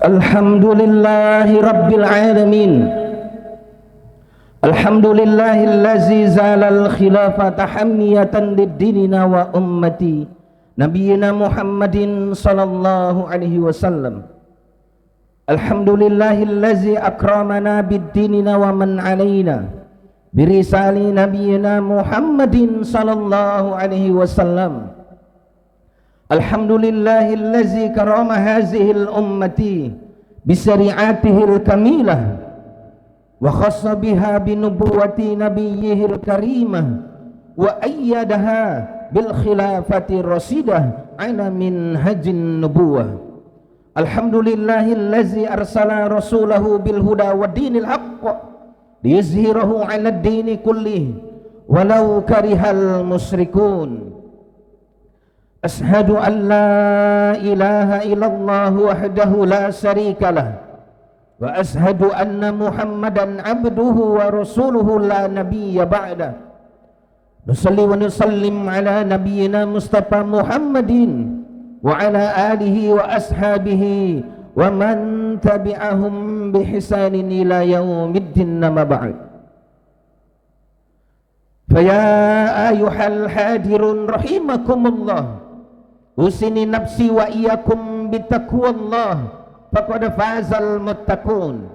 Alhamdulillahi Rabbil Alamin. Alhamdulillahillazi zalal khilafata hamiyatan lid-dinina wa ummati Nabiyyina Muhammadin sallallahu alaihi wasallam. Alhamdulillahillazi akramana bid-dinina wa man alaina birisali Nabiyyina Muhammadin sallallahu alaihi wasallam. Alhamdulillahillazi karama hazihil ummati bisyari'atihil kamilah wa khassa biha binubuwati nabiyyihil karimah wa ayyadaha bil khilafati rasidah ala minhajin nubuwah. Alhamdulillahillazi arsala rasulahu bil huda wa dinil haqq liyuzhirahu ala ad-dini kullih walau karihal musyrikun. Ashhadu an la ilaha illallah wahdahu la syarika lah wa ashhadu anna Muhammadan abduhu wa rasuluhu la nabiyya ba'da. Nusalli wa nusallim ala nabiyyina Mustafa Muhammadin wa ala alihi wa ashabihi wa man tabi'ahum bihisanin ila yaumiddin, nama ba'd. Faya ayuhal hadirun rahimakumullah, usini nafsi wa iyakum bitaqwallah faqad fazal muttaqun.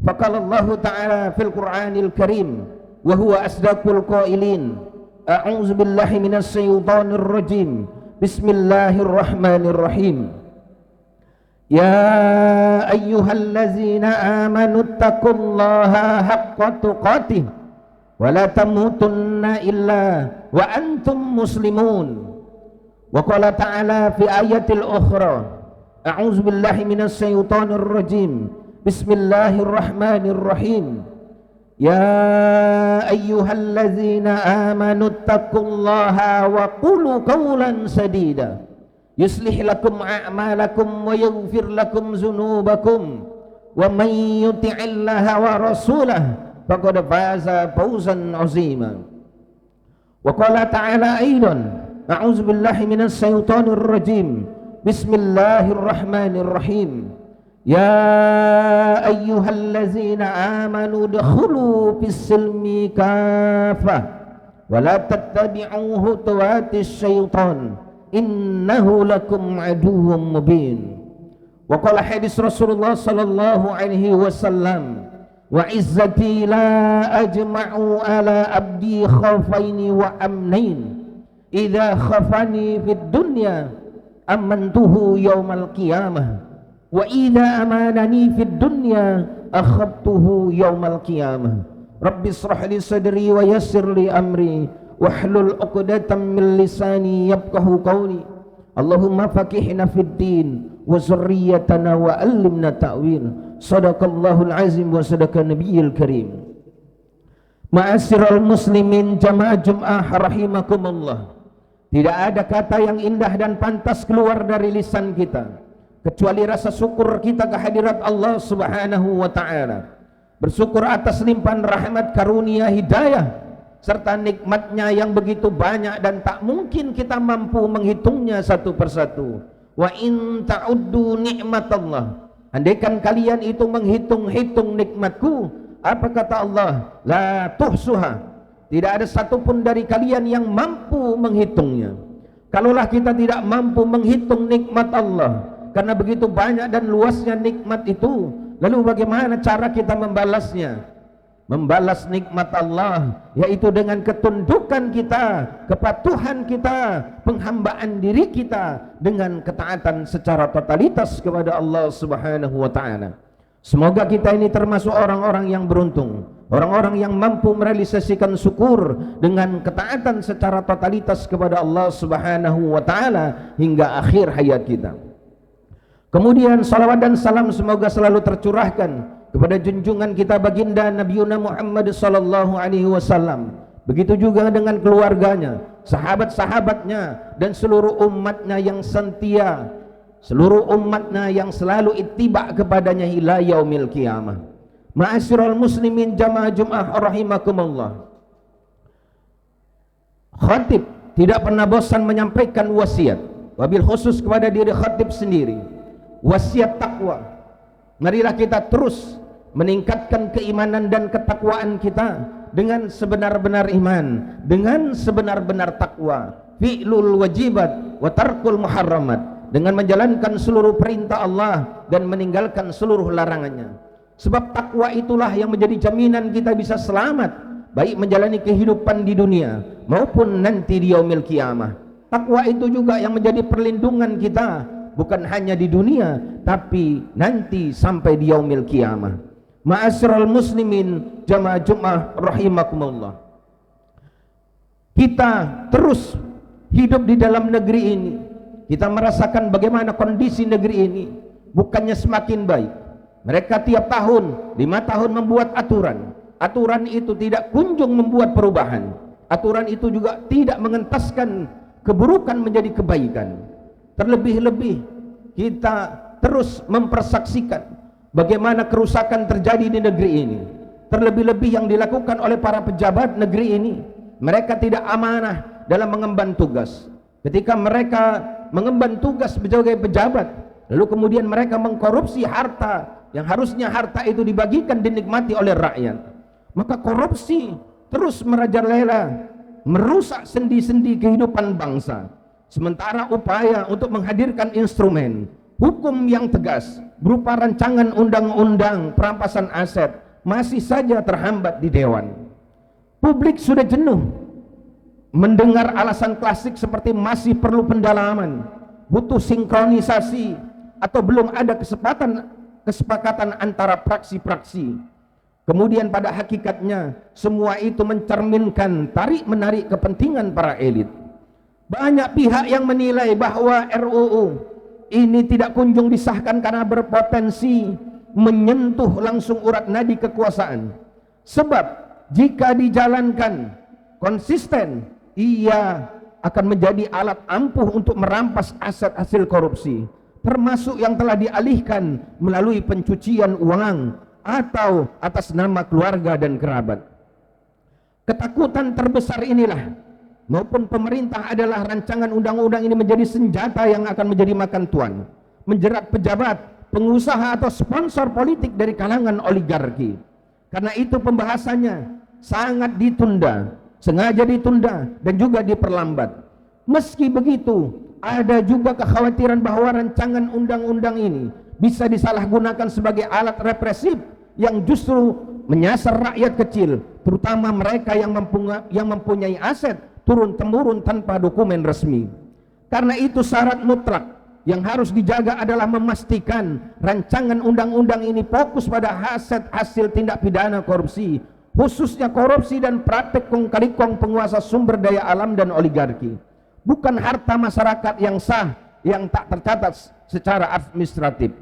Faqala Allah Ta'ala fil Qur'anil Karim wa huwa asdaqul qailin, a'udzu billahi minas syaitonir rajim, bismillahirrahmanirrahim. Ya ayyuhallazina amanu taqullaha haqqa tuqatih wa la tamutunna illa wa antum muslimun. Wa qala ta'ala fi ayatil ukhra, a'udzu billahi minas syaitonir rajim, bismillahirrahmanirrahim. Ya ayyuhallazina amanu taqullaha wa qulu qawlan sadida yuslih lakum a'malakum wa yaghfir lakum dzunubakum wa may yuti'illaha wa rasulahu faqad faza fawzan 'azima. Wa qala ta'ala aidan, a'udzu billahi minas syaitonir rajim, bismillahirrahmanirrahim. Ya ayyuhallazina amanu udkhulu fis-silmi kaffah wa la tattabi'u khutuwatis syaitan innahu lakum aduwwum mubin. Wa qala hadis Rasulullah sallallahu alaihi wasallam, wa izzati la ajma'u ala abdi khawfaini wa amnain idza khafani fid dunya amantuhu yaumal qiyamah wa idza amanani fid dunya akhadtuhu yaumal qiyamah. Rabbi ishrah li sadri wa yassir li amri wahlul 'uqdatam min lisani yafqahu qawli. Allahumma faqihna fid din wa zurriyyatana wa 'allimna ta'wil. Shadaqallahul azim wa sadaqa nabiyil karim. Ma'asyiral muslimin jamaah Jum'ah rahimakumullah. Tidak ada kata yang indah dan pantas keluar dari lisan kita kecuali rasa syukur kita kehadirat Allah Subhanahu wa ta'ala. Bersyukur atas limpahan rahmat, karunia, hidayah serta nikmatnya yang begitu banyak dan tak mungkin kita mampu menghitungnya satu persatu. Wa in ta'uddu ni'matallah, andaikan kalian itu menghitung-hitung nikmatku, apa kata Allah? La tuhsuha, tidak ada satupun dari kalian yang mampu menghitungnya. Kalaulah kita tidak mampu menghitung nikmat Allah, karena begitu banyak dan luasnya nikmat itu, lalu bagaimana cara kita membalasnya? Membalas nikmat Allah yaitu dengan ketundukan kita, kepatuhan kita, penghambaan diri kita dengan ketaatan secara totalitas kepada Allah Subhanahu wa ta'ala. Semoga kita ini termasuk orang-orang yang beruntung, orang-orang yang mampu merealisasikan syukur dengan ketaatan secara totalitas kepada Allah Subhanahu wa ta'ala hingga akhir hayat kita. Kemudian salawat dan salam semoga selalu tercurahkan kepada junjungan kita baginda Nabiuna Muhammad sallallahu alaihi wasallam. Begitu juga dengan keluarganya, sahabat-sahabatnya dan seluruh umatnya yang setia, seluruh umatnya yang selalu ittiba kepadanya ila yaumil qiyamah. Ma'asyiral muslimin jamaah Jum'ah rahimakumullah. Khatib tidak pernah bosan menyampaikan wasiat, wabil khusus kepada diri khatib sendiri. wasiat takwa. Marilah kita terus meningkatkan keimanan dan ketakwaan kita dengan sebenar-benar iman, dengan sebenar-benar takwa, fi'lul wajibat wa tarkul muharramat, dengan menjalankan seluruh perintah Allah dan meninggalkan seluruh larangannya. Sebab takwa itulah yang menjadi jaminan kita bisa selamat, baik menjalani kehidupan di dunia maupun nanti di yaumil qiyamah. Takwa itu juga yang menjadi perlindungan kita, bukan hanya di dunia tapi nanti sampai di yaumil qiyamah. Ma'asyiral muslimin jamaah Jumat rahimakumullah. Kita terus hidup di dalam negeri ini. Kita merasakan bagaimana kondisi negeri ini bukannya semakin baik. Mereka tiap tahun, 5 tahun membuat aturan. Aturan itu tidak kunjung membuat perubahan. Aturan itu juga tidak mengentaskan keburukan menjadi kebaikan. Terlebih-lebih kita terus mempersaksikan bagaimana kerusakan terjadi di negeri ini. Terlebih-lebih yang dilakukan oleh para pejabat negeri ini. Mereka tidak amanah dalam mengemban tugas. Ketika mereka mengemban tugas sebagai pejabat, lalu kemudian mereka mengkorupsi harta yang harusnya harta itu dibagikan dinikmati oleh rakyat, maka korupsi terus merajalela, merusak sendi-sendi kehidupan bangsa. Sementara upaya untuk menghadirkan instrumen hukum yang tegas berupa rancangan undang-undang perampasan aset masih saja terhambat di dewan. Publik sudah jenuh mendengar alasan klasik seperti masih perlu pendalaman, butuh sinkronisasi, atau belum ada kesepakatan antara praksi-praksi. Kemudian pada hakikatnya semua itu mencerminkan tarik-menarik kepentingan para elit. Banyak pihak yang menilai bahwa RUU ini tidak kunjung disahkan karena berpotensi menyentuh langsung urat nadi kekuasaan. Sebab jika dijalankan konsisten, ia akan menjadi alat ampuh untuk merampas aset hasil korupsi, termasuk yang telah dialihkan melalui pencucian uang atau atas nama keluarga dan kerabat. Ketakutan terbesar inilah maupun pemerintah adalah rancangan undang-undang ini menjadi senjata yang akan menjadi makan tuan, menjerat pejabat, pengusaha atau sponsor politik dari kalangan oligarki. Karena itu pembahasannya sangat ditunda, sengaja ditunda dan juga diperlambat. Meski begitu, ada juga kekhawatiran bahwa rancangan undang-undang ini bisa disalahgunakan sebagai alat represif yang justru menyasar rakyat kecil, terutama mereka yang mempunyai aset turun-temurun tanpa dokumen resmi. Karena itu syarat mutlak yang harus dijaga adalah memastikan rancangan undang-undang ini fokus pada aset hasil tindak pidana korupsi, khususnya korupsi dan praktek kong kali kong penguasa sumber daya alam dan oligarki, bukan harta masyarakat yang sah yang tak tercatat secara administratif.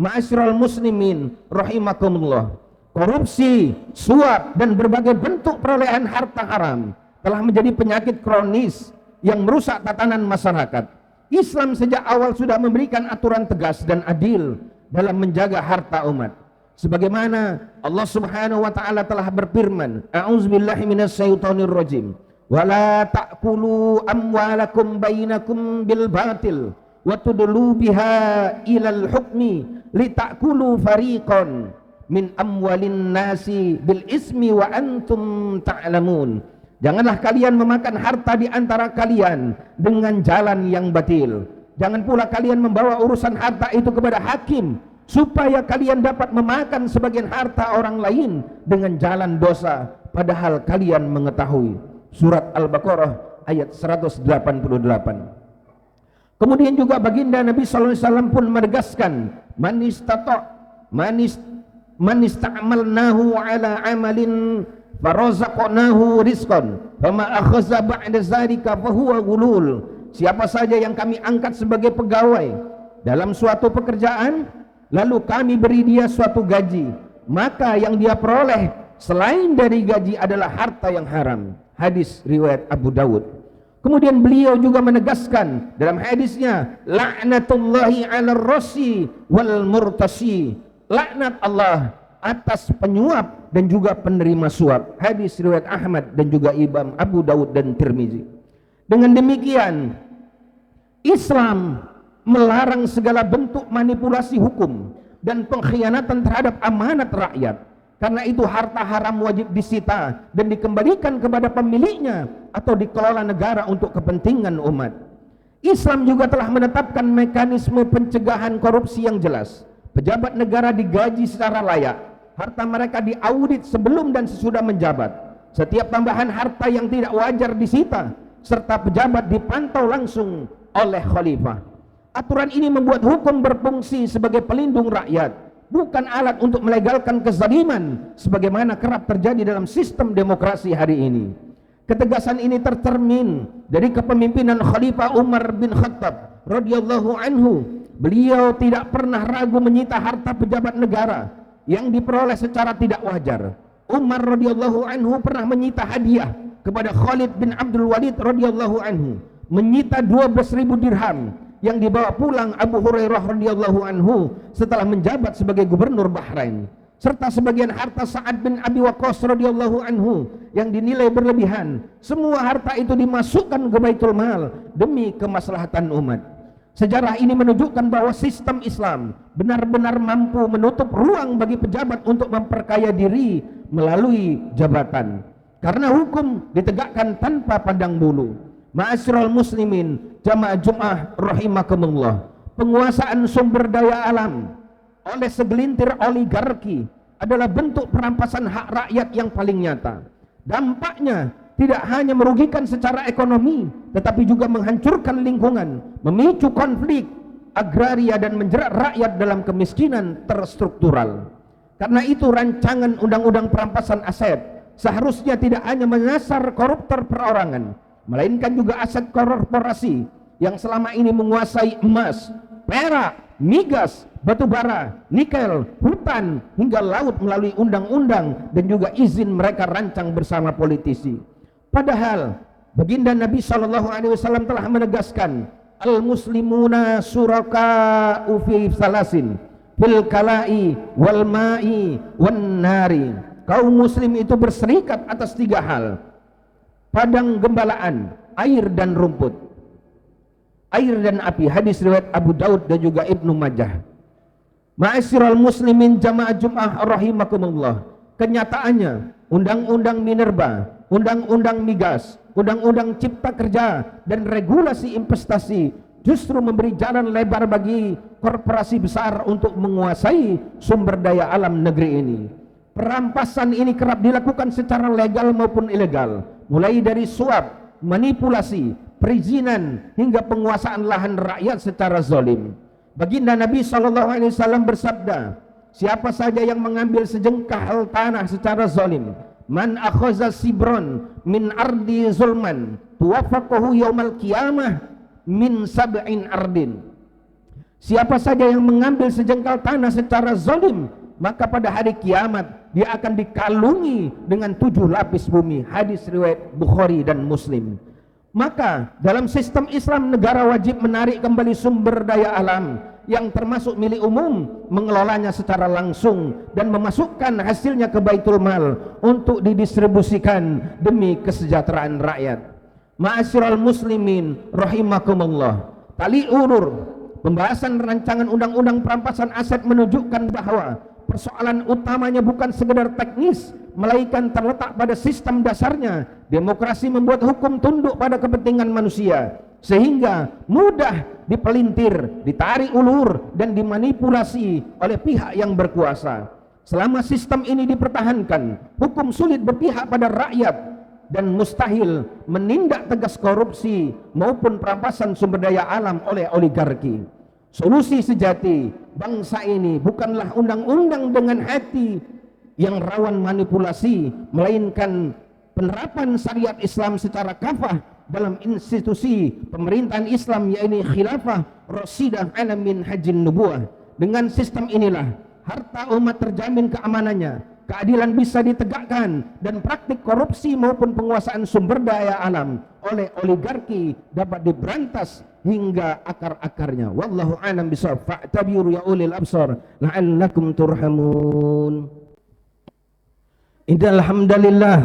Ma'asyiral muslimin rahimakumullah, korupsi, suap dan berbagai bentuk perolehan harta haram telah menjadi penyakit kronis yang merusak tatanan masyarakat. Islam sejak awal sudah memberikan aturan tegas dan adil dalam menjaga harta umat. Sebagaimana Allah Subhanahu wa taala telah berfirman, a'udzubillahi minasyaitonir rajim, wala ta'kulu amwalakum bainakum bil batil wa tudlu biha ilal hukmi litakulu fariqan min amwalin nasi bil ismi wa antum ta'lamun. Janganlah kalian memakan harta di antara kalian dengan jalan yang batil. Jangan pula kalian membawa urusan harta itu kepada hakim supaya kalian dapat memakan sebagian harta orang lain dengan jalan dosa padahal kalian mengetahui. Surat Al-Baqarah ayat 188. Kemudian juga baginda Nabi sallallahu alaihi wasallam pun menegaskan, man ista'malnahu ala amalin farazaqnahu rizqan fama akhadha ba'da zalika fahuwa ghulul. Siapa saja yang kami angkat sebagai pegawai dalam suatu pekerjaan lalu kami beri dia suatu gaji, maka yang dia peroleh selain dari gaji adalah harta yang haram. Hadis riwayat Abu Dawud. Kemudian beliau juga menegaskan dalam hadisnya, la'natullahi 'alal rasi wal murtasi. Laknat Allah atas penyuap dan juga penerima suap. Hadis riwayat Ahmad dan juga Imam Abu Dawud dan Tirmizi. Dengan demikian Islam melarang segala bentuk manipulasi hukum dan pengkhianatan terhadap amanat rakyat. Karena itu harta haram wajib disita dan dikembalikan kepada pemiliknya atau dikelola negara untuk kepentingan umat. Islam juga telah menetapkan mekanisme pencegahan korupsi yang jelas. Pejabat negara digaji secara layak, harta mereka diaudit sebelum dan sesudah menjabat. Setiap tambahan harta yang tidak wajar disita, serta pejabat dipantau langsung oleh khalifah. Aturan ini membuat hukum berfungsi sebagai pelindung rakyat, bukan alat untuk melegalkan kezaliman sebagaimana kerap terjadi dalam sistem demokrasi hari ini. Ketegasan ini tercermin dari kepemimpinan Khalifah Umar bin Khattab radhiyallahu anhu. Beliau tidak pernah ragu menyita harta pejabat negara yang diperoleh secara tidak wajar. Umar radhiyallahu anhu pernah menyita hadiah kepada Khalid bin Abdul Walid radhiyallahu anhu, menyita 12.000 dirham yang dibawa pulang Abu Hurairah radhiyallahu anhu setelah menjabat sebagai gubernur Bahrain, serta sebagian harta Sa'ad bin Abi Waqqas radhiyallahu anhu yang dinilai berlebihan. Semua harta itu dimasukkan ke Baitul Mal demi kemaslahatan umat. Sejarah ini menunjukkan bahwa sistem Islam benar-benar mampu menutup ruang bagi pejabat untuk memperkaya diri melalui jabatan, karena hukum ditegakkan tanpa pandang bulu. Ma'asyiral muslimin jamaah Jumat rahimakumullah, penguasaan sumber daya alam oleh segelintir oligarki adalah bentuk perampasan hak rakyat yang paling nyata. Dampaknya tidak hanya merugikan secara ekonomi, tetapi juga menghancurkan lingkungan, memicu konflik agraria dan menjerat rakyat dalam kemiskinan terstruktural. Karena itu rancangan undang-undang perampasan aset seharusnya tidak hanya menyasar koruptor perorangan, melainkan juga aset korporasi yang selama ini menguasai emas, perak, migas, batu bara, nikel, hutan hingga laut melalui undang-undang dan juga izin mereka rancang bersama politisi. Padahal baginda Nabi SAW telah menegaskan, al-muslimuna suraka'u fi salasin fil kala'i wal ma'i wan nari. Kaum muslim itu berserikat atas 3 hal: padang gembalaan, air dan rumput, air dan api. Hadis riwayat Abu Daud dan juga Ibnu Majah. Ma'asyiral muslimin jamaah Jumat rahimakumullah, kenyataannya undang-undang minerba, undang-undang migas, undang-undang cipta kerja dan regulasi investasi justru memberi jalan lebar bagi korporasi besar untuk menguasai sumber daya alam negeri ini. Perampasan ini kerap dilakukan secara legal maupun ilegal, mulai dari suap, manipulasi, perizinan hingga penguasaan lahan rakyat secara zalim. Baginda Nabi SAW bersabda, siapa saja yang mengambil sejengkal tanah secara zalim, man akhaza sibron min ardi zulman tuwafaqahu yaumal qiyamah min sab'in ardin. Siapa saja yang mengambil sejengkal tanah secara zalim, maka pada hari kiamat dia akan dikalungi dengan 7 lapis bumi. Hadis riwayat Bukhari dan Muslim. Maka dalam sistem Islam, negara wajib menarik kembali sumber daya alam yang termasuk milik umum, mengelolanya secara langsung dan memasukkan hasilnya ke Baitul Mal untuk didistribusikan demi kesejahteraan rakyat. Ma'asyiral muslimin rahimakumullah, tali ulur pembahasan rancangan undang-undang perampasan aset menunjukkan bahwa persoalan utamanya bukan sekedar teknis, melainkan terletak pada sistem dasarnya. Demokrasi membuat hukum tunduk pada kepentingan manusia, sehingga mudah dipelintir, ditarik ulur dan dimanipulasi oleh pihak yang berkuasa. Selama sistem ini dipertahankan, hukum sulit berpihak pada rakyat dan mustahil menindak tegas korupsi maupun perampasan sumber daya alam oleh oligarki. Solusi sejati bangsa ini bukanlah undang-undang dengan hati yang rawan manipulasi, melainkan penerapan syariat Islam secara kafah dalam institusi pemerintahan Islam, yaitu khilafah Rasyidah ala minhajin nubuwah. Dengan sistem inilah harta umat terjamin keamanannya, keadilan bisa ditegakkan, dan praktik korupsi maupun penguasaan sumber daya alam oleh oligarki dapat diberantas hingga akar-akarnya. Wallahu a'lam bishawab. Fa'tabiru ya ulil absar la'allakum turhamun. Innal hamdalillah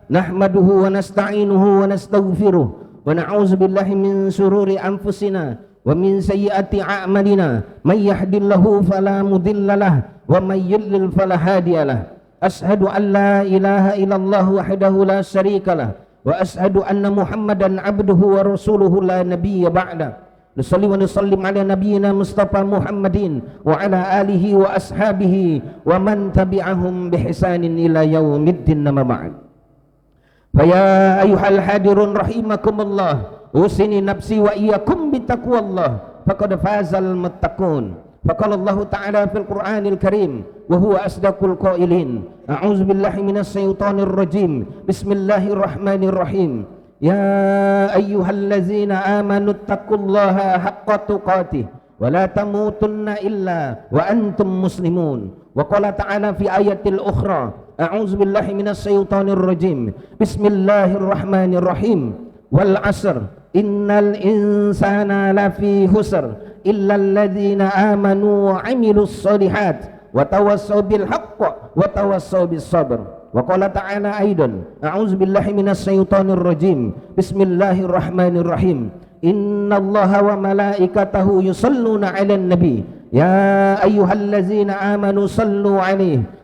nahmaduhu wa nasta'inuhu wa nastaghfiruh wa na'udzu billahi min shururi anfusina ومن سيئات أعمالنا من يهد الله فلا مضل له ومن يضلل فلا هادي له أشهد أن لا إله إلا الله وحده لا شريك له وأشهد أن محمدا عبده ورسوله لا نبي بعده نصلي ونسلم على نبينا مصطفى محمد وعلى آله وأصحابه ومن تبعهم بإحسان إلى يوم الدين ما بعد فيا أيها الحاضرون رحمكم الله أوصي نفسي وإياكم بتقوى الله فقد فاز المتقون فقال الله تعالى في القرآن الكريم وهو أصدق القائلين أعوذ بالله من الشيطان الرجيم بسم الله الرحمن الرحيم يا أيها الذين آمنوا اتقوا الله حق تقاته ولا تموتن إلا وأنتم مسلمون وقال تعالى في آية الأخرى أعوذ بالله من الشيطان الرجيم بسم الله الرحمن الرحيم والعصر إن الإنسان لفي خسر إلا الذين آمنوا وعملوا الصالحات وتواصوا بالحق وتواصوا بالصبر وقال تعالى أيضا أعوذ بالله من الشيطان الرجيم بسم الله الرحمن الرحيم إن الله وملائكته يصلون على النبي يا أيها الذين آمنوا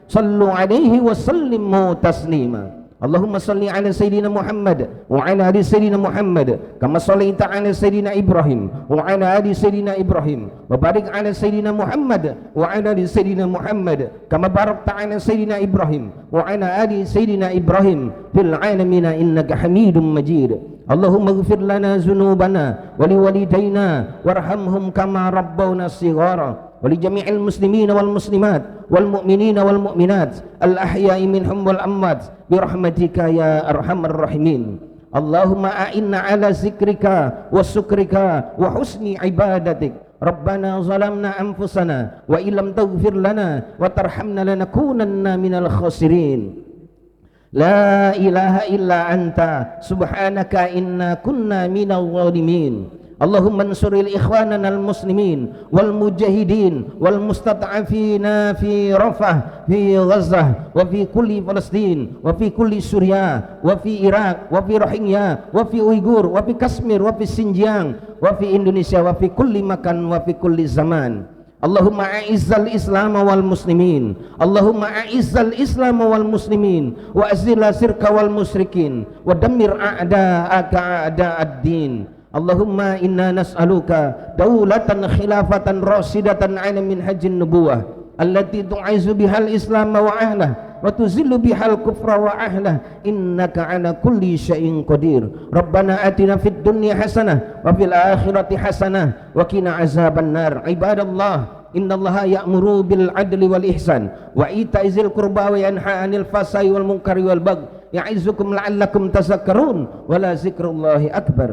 صلوا عليه وسلموا تسليما اللهم صل على سيدنا محمد وعلى آل سيدنا محمد كما صليت على سيدنا إبراهيم وعلى آل سيدنا إبراهيم وبارك على سيدنا محمد وعلى آل سيدنا محمد كما باركت على سيدنا إبراهيم وعلى آل سيدنا إبراهيم في العالمين إنك حميد مجيد اللهم اغفر لنا ذنوبنا ولوالدينا وارحمهم كما ربونا صغارا ولجميع المسلمين والمسلمات والمؤمنين والمؤمنات الأحياء منهم والأموات برحمتك يا أرحم الراحمين اللهم أعنا على ذكرك وشكرك وحسن عبادتك ربنا ظلمنا أنفسنا وإن لم تغفر لنا وترحمنا لنكونن من الخاسرين لا إله إلا أنت سبحانك إنا كنا من الظالمين اللهم انصر الإخواننا المسلمين والمجاهدين والمستضعفين في رفح في غزة وفي كل فلسطين وفي كل سوريا وفي العراق وفي روهينيا وفي أويغور وفي كشمير وفي سينجيانغ وفي إندونيسيا وفي كل مكان وفي كل زمان اللهم أعز الإسلام والمسلمين اللهم أعز الإسلام والمسلمين وأذل الشرك والمشركين ودمر أعداءك أعداء الدين اللهم إنا نسألك دولة خلافة راشدة على منهج النبوة التي تعز بها الإسلام وأهله وتذل بها الكفر وأهله إنك على كل شيء قدير ربنا آتنا في الدنيا حسنة وفي الآخرة حسنة وقنا عذاب النار عباد الله إن الله يأمر بالعدل والإحسان وإيتاء ذي القربى وينهى عن الفحشاء والمنكر والبغي يعظكم لعلكم تذكرون ولا ذكر الله أكبر.